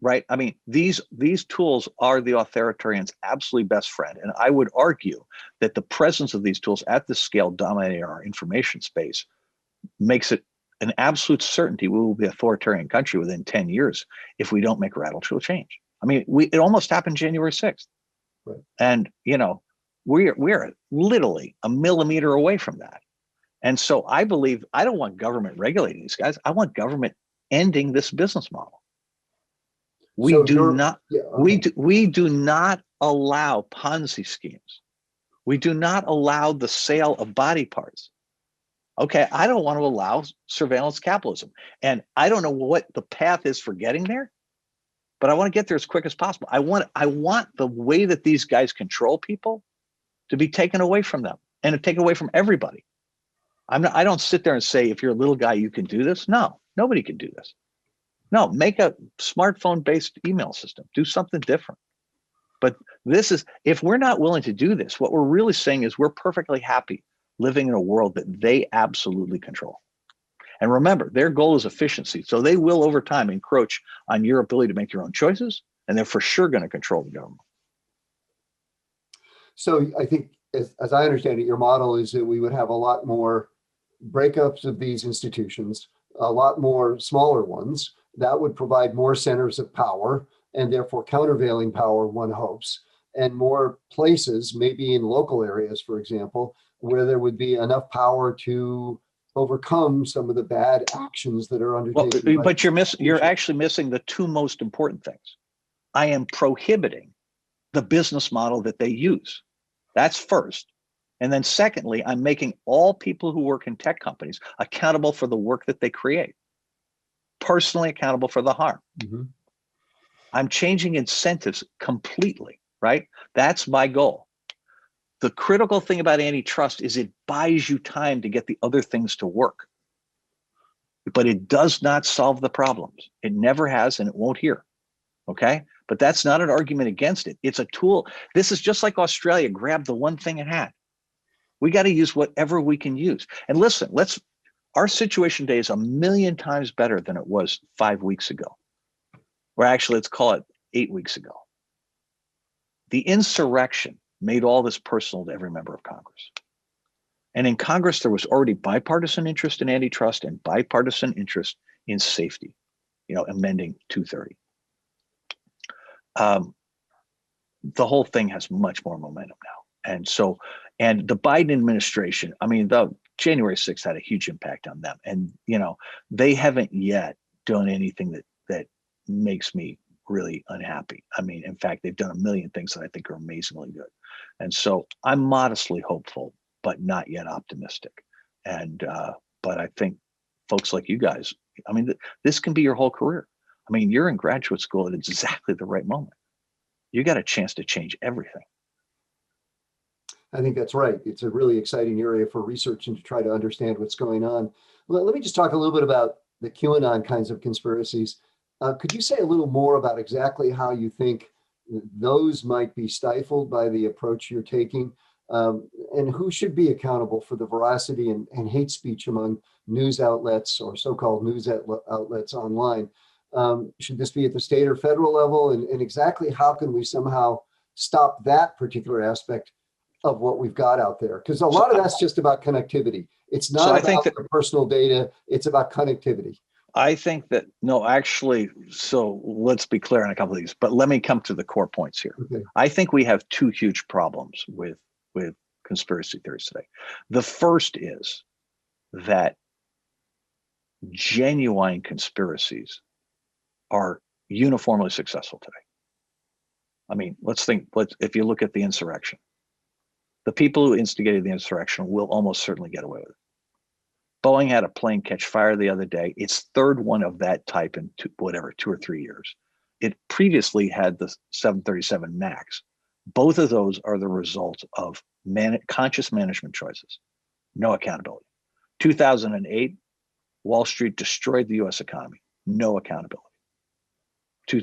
Speaker 2: Right? These tools are the authoritarian's absolute best friend. And I would argue that the presence of these tools at this scale dominating our information space makes it an absolute certainty we will be an authoritarian country within 10 years if we don't make radical change. It almost happened January 6th.
Speaker 1: Right.
Speaker 2: And, we're literally a millimeter away from that. And so I believe I don't want government regulating these guys. I want government ending this business model. We do not allow Ponzi schemes. We do not allow the sale of body parts. Okay, I don't want to allow surveillance capitalism. And I don't know what the path is for getting there, but I want to get there as quick as possible. I want the way that these guys control people to be taken away from them and to take away from everybody. I don't sit there and say, if you're a little guy, you can do this. No, nobody can do this. No, make a smartphone-based email system. Do something different. But if we're not willing to do this, what we're really saying is we're perfectly happy living in a world that they absolutely control. And remember, their goal is efficiency. So they will, over time, encroach on your ability to make your own choices, and they're for sure going to control the government.
Speaker 1: So I think, as I understand it, your model is that we would have a lot more breakups of these institutions, a lot more smaller ones that would provide more centers of power and therefore countervailing power, one hopes, and more places, maybe in local areas, for example, where there would be enough power to overcome some of the bad actions that are undertaken.
Speaker 2: But you're actually missing the two most important things. I am prohibiting the business model that they use. That's first. And then secondly, I'm making all people who work in tech companies accountable for the work that they create, personally accountable for the harm.
Speaker 1: Mm-hmm.
Speaker 2: I'm changing incentives completely, right? That's my goal. The critical thing about antitrust is it buys you time to get the other things to work, but it does not solve the problems. It never has, and it won't here. Okay. But that's not an argument against it. It's a tool. This is just like Australia grabbed the one thing it had. We got to use whatever we can use. And listen, our situation today is a million times better than it was 5 weeks ago. Or actually, let's call it 8 weeks ago. The insurrection made all this personal to every member of Congress. And in Congress, there was already bipartisan interest in antitrust and bipartisan interest in safety, amending 230. The whole thing has much more momentum now. And the Biden administration, the January 6th had a huge impact on them. And, they haven't yet done anything that makes me really unhappy. In fact, they've done a million things that I think are amazingly good. And so I'm modestly hopeful, but not yet optimistic. And, but I think folks like you guys, this can be your whole career. You're in graduate school at exactly the right moment. You got a chance to change everything.
Speaker 1: I think that's right. It's a really exciting area for research and to try to understand what's going on. Let me just talk a little bit about the QAnon kinds of conspiracies. Could you say a little more about exactly how you think those might be stifled by the approach you're taking? And who should be accountable for the veracity and hate speech among news outlets or so-called news outlets online? Should this be at the state or federal level? And exactly how can we somehow stop that particular aspect of what we've got out there? Because a lot of that's just about connectivity. It's not about the personal data. It's about connectivity.
Speaker 2: I think that, no, actually, so let's be clear on a couple of these, but let me come to the core points here.
Speaker 1: Okay.
Speaker 2: I think we have two huge problems with conspiracy theories today. The first is that genuine conspiracies are uniformly successful today. If you look at the insurrection, the people who instigated the insurrection will almost certainly get away with it. Boeing had a plane catch fire the other day. Its third one of that type in 2 or 3 years. It previously had the 737 MAX. Both of those are the result of conscious management choices. No accountability. 2008, Wall Street destroyed the US economy. No accountability. 4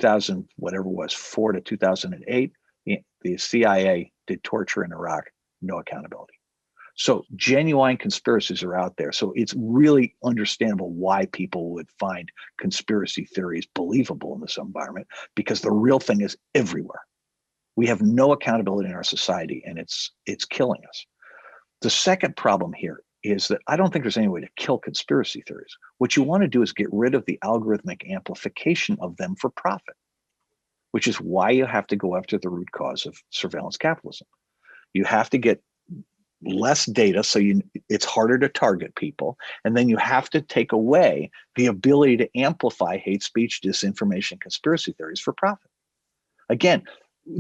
Speaker 2: to 2008, the CIA did torture in Iraq. No accountability. So genuine conspiracies are out there. So it's really understandable why people would find conspiracy theories believable in this environment, because the real thing is everywhere. We have no accountability in our society, and it's killing us. The second problem here is that I don't think there's any way to kill conspiracy theories. What you want to do is get rid of the algorithmic amplification of them for profit, which is why you have to go after the root cause of surveillance capitalism. You have to get less data, so it's harder to target people, and then you have to take away the ability to amplify hate speech, disinformation, conspiracy theories for profit. Again,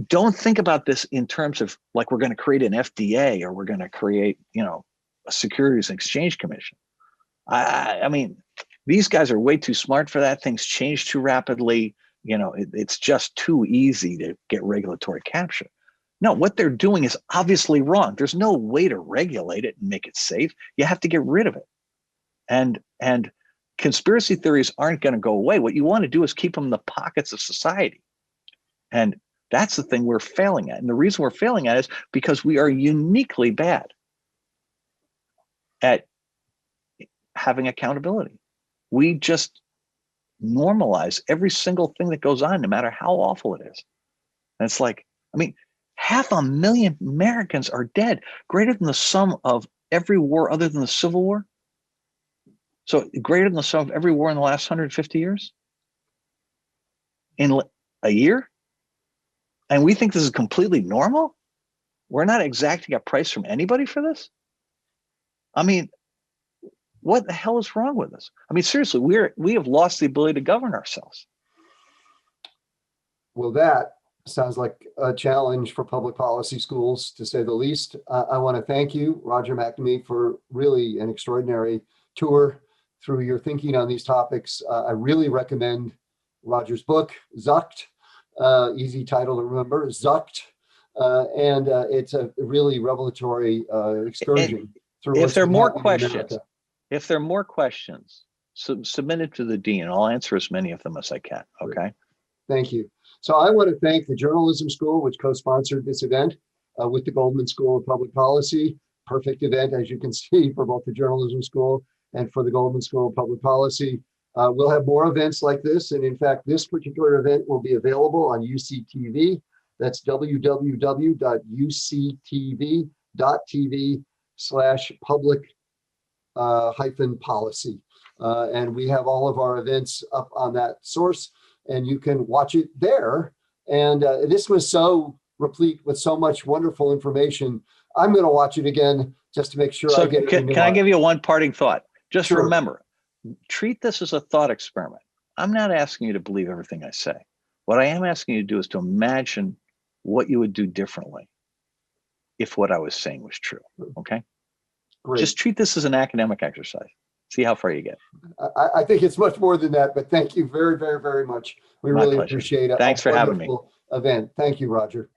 Speaker 2: don't think about this in terms of like we're going to create an FDA or we're going to create, a Securities and Exchange Commission. These guys are way too smart for that. Things change too rapidly. It's just too easy to get regulatory capture. No, what they're doing is obviously wrong. There's no way to regulate it and make it safe. You have to get rid of it. And conspiracy theories aren't going to go away. What you want to do is keep them in the pockets of society. And that's the thing we're failing at. And the reason we're failing at is because we are uniquely bad at having accountability. We just normalize every single thing that goes on, no matter how awful it is. And it's like, 500,000 Americans are dead, greater than the sum of every war other than the Civil War. So greater than the sum of every war in the last 150 years in a year. And we think this is completely normal. We're not exacting a price from anybody for this. What the hell is wrong with us? Seriously, we have lost the ability to govern ourselves.
Speaker 1: Well, that sounds like a challenge for public policy schools, to say the least. I want to thank you, Roger McNamee, for really an extraordinary tour through your thinking on these topics. I really recommend Roger's book, Zucked. easy title to remember, Zucked. And it's a really revelatory excursion through
Speaker 2: If
Speaker 1: what's
Speaker 2: there are
Speaker 1: been
Speaker 2: more
Speaker 1: happening in
Speaker 2: questions,
Speaker 1: America.
Speaker 2: if there are more questions, submit it to the dean. I'll answer as many of them as I can. Okay.
Speaker 1: Thank you. So I want to thank the Journalism School, which co-sponsored this event with the Goldman School of Public Policy. Perfect event, as you can see, for both the Journalism School and for the Goldman School of Public Policy. We'll have more events like this. And in fact, this particular event will be available on UCTV. That's www.uctv.tv/public-policy. And we have all of our events up on that source, and you can watch it there. And this was so replete with so much wonderful information. I'm going to watch it again just to make sure
Speaker 2: So
Speaker 1: I get it.
Speaker 2: Can I give you one parting thought? Just
Speaker 1: Sure.
Speaker 2: remember, treat this as a thought experiment. I'm not asking you to believe everything I say. What I am asking you to do is to imagine what you would do differently if what I was saying was true. Okay?
Speaker 1: Great.
Speaker 2: Just treat this as an academic exercise. See how far you get.
Speaker 1: I think it's much more than that, but thank you very, very, very much. We
Speaker 2: My
Speaker 1: really
Speaker 2: pleasure.
Speaker 1: appreciate it.
Speaker 2: Thanks for having me.
Speaker 1: Event. Thank you, Roger.